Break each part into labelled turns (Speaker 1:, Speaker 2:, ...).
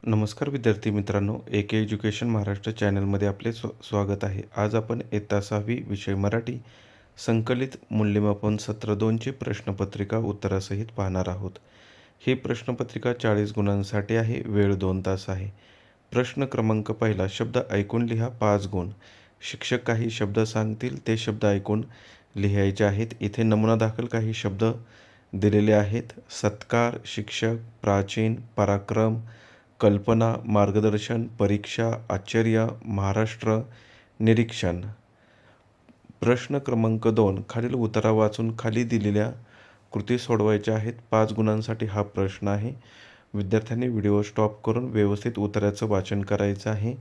Speaker 1: नमस्कार विद्यार्थी मित्रांनो, ए के एज्युकेशन महाराष्ट्र चॅनलमध्ये आपले स्वागत आहे. आज आपण इयत्ता 6वी विषय मराठी संकलित मूल्यमापन सत्र 2ची प्रश्नपत्रिका उत्तरासहित पाहणार आहोत. ही प्रश्नपत्रिका 40 गुणांसाठी आहे. वेळ 2 तास आहे. प्रश्न क्रमांक पहिला, शब्द ऐकून लिहा 5 गुण. शिक्षक काही शब्द सांगतील, ते शब्द ऐकून लिहायचे आहेत. इथे नमुना दाखल काही शब्द दिलेले आहेत. सत्कार, शिक्षक, प्राचीन, पराक्रम, कल्पना, मार्गदर्शन, परीक्षा, आश्चर्य, महाराष्ट्र, निरीक्षण. प्रश्न क्रमांक 2, खालील उतारा वाचून खाली दिलेल्या कृती सोडवायच्या आहेत. 5 गुणांसाठी हा प्रश्न आहे. विद्यार्थ्यांनी व्हिडिओ स्टॉप करून व्यवस्थित उत्तराचं वाचन करायचं आहे.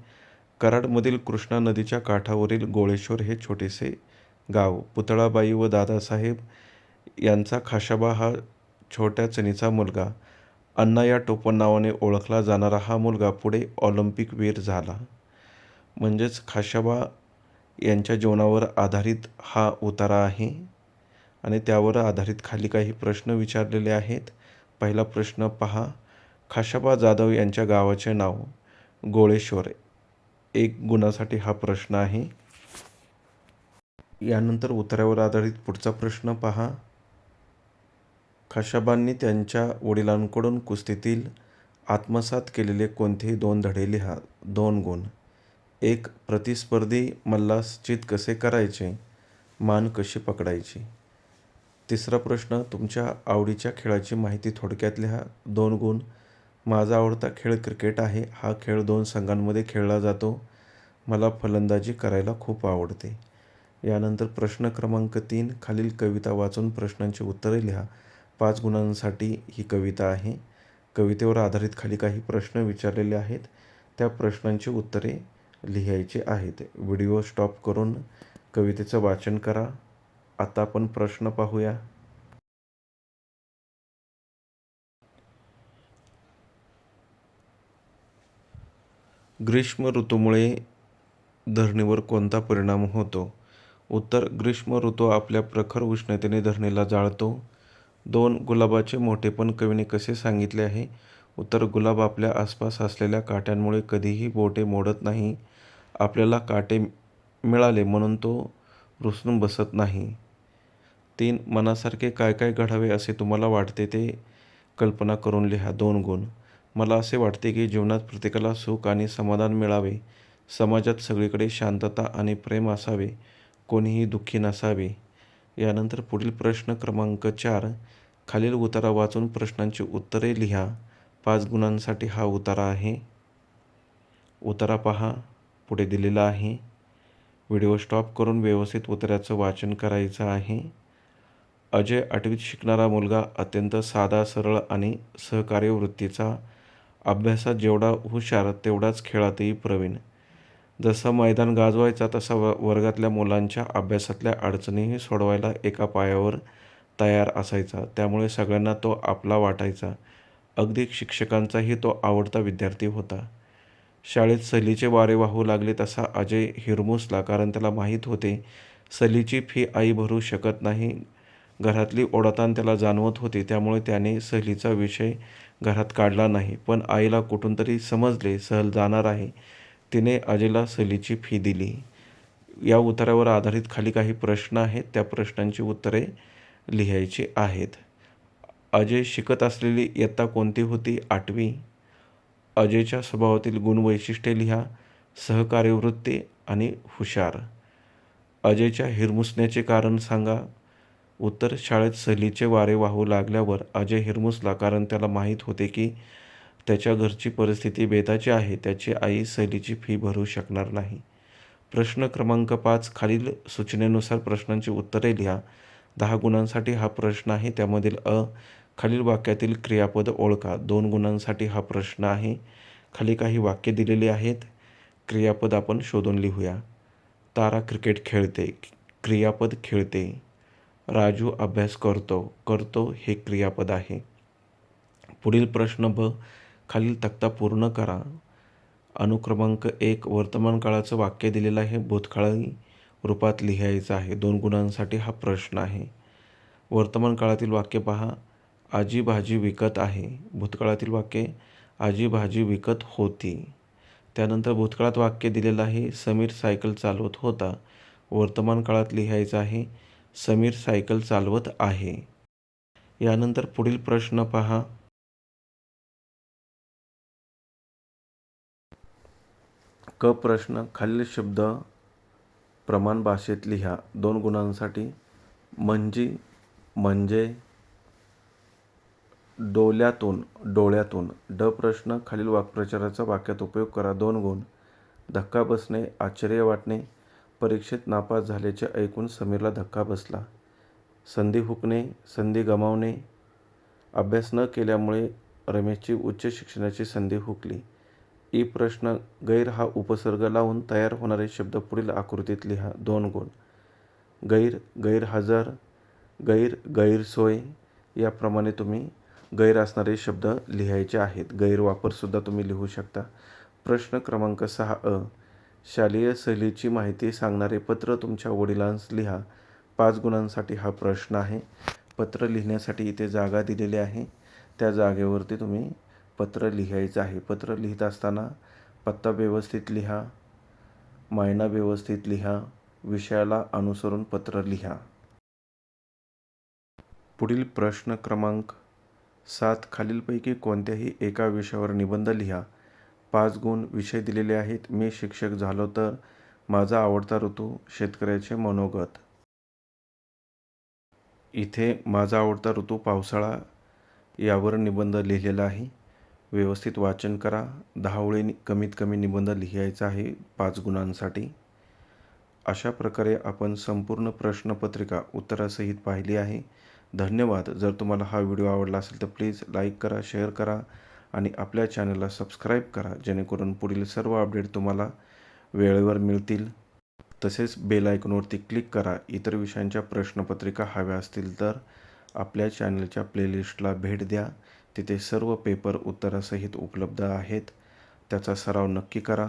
Speaker 1: कराडमधील कृष्णा नदीच्या काठावरील गोळेश्वर हे छोटेसे गाव. पुतळाबाई व दादासाहेब यांचा खाशाबा हा छोट्या चणीचा मुलगा. अण्णा या टोपण नावाने ओळखला जाणारा हा मुलगा पुढे ऑलिम्पिकवीर झाला. म्हणजेच खाशाबा यांच्या जीवनावर आधारित हा उतारा आहे आणि त्यावर आधारित खाली काही प्रश्न विचारलेले आहेत. पहिला प्रश्न पहा. खाशाबा जाधव यांच्या गावाचे नाव गोळेश्वर. 1 गुणासाठी हा प्रश्न आहे. यानंतर उतारावर आधारित पुढचा प्रश्न पहा. खाशाबांनी त्यांच्या वडिलांकडून कुस्तीतील आत्मसात केलेले कोणतेही 2 धडे लिहा. 2 गुण. 1. प्रतिस्पर्धी मल्लास चित कसे करायचे, मान कशी पकडायची. तिसरा प्रश्न, तुमच्या आवडीच्या खेळाची माहिती थोडक्यात लिहा. 2 गुण. माझा आवडता खेळ क्रिकेट आहे. हा खेळ 2 संघांमध्ये खेळला जातो. मला फलंदाजी करायला खूप आवडते. यानंतर प्रश्न क्रमांक 3, खालील कविता वाचून प्रश्नांची उत्तरे लिहा. 5 गुणांसाठी ही कविता आहे. कवितेवर आधारित खाली काही प्रश्न विचारलेले आहेत. त्या प्रश्नांची उत्तरे लिहायची आहेत. व्हिडिओ स्टॉप करून कवितेचं वाचन करा. आता आपण प्रश्न पाहूया. ग्रीष्म ऋतूमुळे धरणीवर कोणता परिणाम होतो? उत्तर, ग्रीष्म ऋतू आपल्या प्रखर उष्णतेने धरणीला जाळतो. 2. गुलाबाचे मोठेपण कवीने कसे सांगितले आहे? उत्तर, गुलाब आपल्या आसपास असलेल्या काट्यांमुळे कधीही बोटे मोडत नाही. आपल्याला काटे मिळाले म्हणून तो रुसून बसत नाही. 3. मनासारखे काय काय घडावे असे तुम्हाला वाटते ते कल्पना करून लिहा. 2 गुण. मला असे वाटते की जीवनात प्रत्येकाला सुख आणि समाधान मिळावे. समाजात सगळीकडे शांतता आणि प्रेम असावे. कोणीही दुःखी नसावे. यानंतर पुढील प्रश्न क्रमांक 4, खालील उतारा वाचून प्रश्नांची उत्तरे लिहा. 5 गुणांसाठी हा उतारा आहे. उतारा पहा, पुढे दिलेला आहे. व्हिडिओ स्टॉप करून व्यवस्थित उत्तराचं वाचन करायचं आहे. अजय 8वीत शिकणारा मुलगा, अत्यंत साधा, सरळ आणि सहकार्य वृत्तीचा. अभ्यासात जेवढा हुशार तेवढाच खेळातही प्रवीण. जसं मैदान गाजवायचा तसा वर्गातल्या मुलांच्या अभ्यासातल्या अडचणीही सोडवायला एका पायावर तयार असायचा. त्यामुळे सगळ्यांना तो आपला वाटायचा. अगदी शिक्षकांचाही तो आवडता विद्यार्थी होता. शाळेत सहलीचे वारे वाहू लागले तसा अजय हिरमुसला, कारण त्याला माहीत होते सहलीची फी आई भरू शकत नाही. घरातली ओढाताण त्याला जाणवत होती. त्यामुळे त्याने सहलीचा विषय घरात काढला नाही. पण आईला कुठून तरी समजले सहल जाणार आहे. तिने अजयला सहलीची फी दिली. या उतारावर आधारित खाली काही प्रश्न आहेत. त्या प्रश्नांची उत्तरे लिहायची आहेत. अजय शिकत असलेली इयत्ता कोणती होती? 8वी. अजयच्या स्वभावातील गुण वैशिष्ट्ये लिहा. सहकार्यवृत्ती आणि हुशार. अजयच्या हिरमुसण्याचे कारण सांगा. उत्तर, शाळेत सहलीचे वारे वाहू लागल्यावर अजय हिरमुसला, कारण त्याला माहीत होते की त्याच्या घरची परिस्थिती बेताची आहे. त्याची आई सहलीची फी भरू शकणार नाही. प्रश्न क्रमांक 5, खालील सूचनेनुसार प्रश्नांची उत्तरे लिहा. 10 गुणांसाठी हा प्रश्न आहे. त्यामधील अ, खालील वाक्यातील क्रियापद ओळखा. 2 गुणांसाठी हा प्रश्न आहे. खाली काही वाक्य दिलेली आहेत. क्रियापद आपण शोधून लिहूया. तारा क्रिकेट खेळते. क्रियापद खेळते. राजू अभ्यास करतो. करतो हे क्रियापद आहे. पुढील प्रश्न ब, खालील तक्ता पूर्ण करा. अनुक्रमांक 1, वर्तमान काळाचं वाक्य दिलेलं आहे. भूतकाळी रूपात लिहायचं आहे. 2 गुणांसाठी हा प्रश्न आहे. वर्तमान काळातील वाक्य पहा. आजी भाजी विकत आहे. भूतकाळातील वाक्य, आजी भाजी विकत होती. त्यानंतर भूतकाळात वाक्य दिलेलं आहे, समीर सायकल चालवत होता. वर्तमान काळात लिहायचं आहे, समीर सायकल चालवत आहे. यानंतर पुढील प्रश्न पहा. क प्रश्न, खालील शब्द प्रमाण भाषेत लिहा. 2 गुणांसाठी म्हणजे, डोळ्यातून. ड प्रश्न, खालील वाक्प्रचाराचा वाक्यात उपयोग करा. 2 गुण. धक्का बसणे, आश्चर्य वाटणे. परीक्षेत नापास झाल्याचे ऐकून समीरला धक्का बसला. संधी हुकणे, संधी गमावणे. अभ्यास न केल्यामुळे रमेशची उच्च शिक्षणाची संधी हुकली. ई प्रश्न, गैर हा उपसर्ग लावून तयार होणारे शब्द पुढील आकृतीत लिहा. 2 गुण. गैर, गैरहजर, गैरसोय याप्रमाणे तुम्ही गैर असणारे शब्द लिहायचे आहेत. गैरवापरसुद्धा तुम्ही लिहू शकता. प्रश्न क्रमांक 6 अ. शालेय सहलीची माहिती सांगणारे पत्र तुमच्या वडिलांस लिहा. 5 गुणांसाठी हा प्रश्न आहे. पत्र लिहिण्यासाठी इथे जागा दिलेली आहे. त्या जागेवरती तुम्ही पत्र लिहायचं आहे. पत्र लिहित असताना पत्ता व्यवस्थित लिहा, मायना व्यवस्थित लिहा, विषयाला अनुसरून पत्र लिहा. पुढील प्रश्न क्रमांक 7, खालीलपैकी कोणत्याही एका विषयावर निबंध लिहा. 5 गुण. विषय दिलेले आहेत. मी शिक्षक झालो तर, माझा आवडता ऋतू, शेतकऱ्याचे मनोगत. इथे माझा आवडता ऋतू पावसाळा यावर निबंध लिहिलेला आहे. व्यवस्थित वाचन करा. 10 ओळी कमीत कमी निबंध लिहायचा आहे 5 गुणांसाठी. अशा प्रकारे आपण संपूर्ण प्रश्नपत्रिका उत्तरासहित पाहिली आहे. धन्यवाद. जर तुम्हाला हा व्हिडिओ आवडला असेल तर प्लीज लाईक करा, शेअर करा आणि आपल्या चॅनलला सबस्क्राईब करा, जेणेकरून पुढील सर्व अपडेट तुम्हाला वेळेवर मिळतील. तसेच बेल आयकॉनवरती क्लिक करा. इतर विषयांच्या प्रश्नपत्रिका हव्या असतील तर आपल्या चॅनलच्या प्लेलिस्टला भेट द्या. तिथे सर्व पेपर उत्तरासहित उपलब्ध आहेत. त्याचा सराव नक्की करा.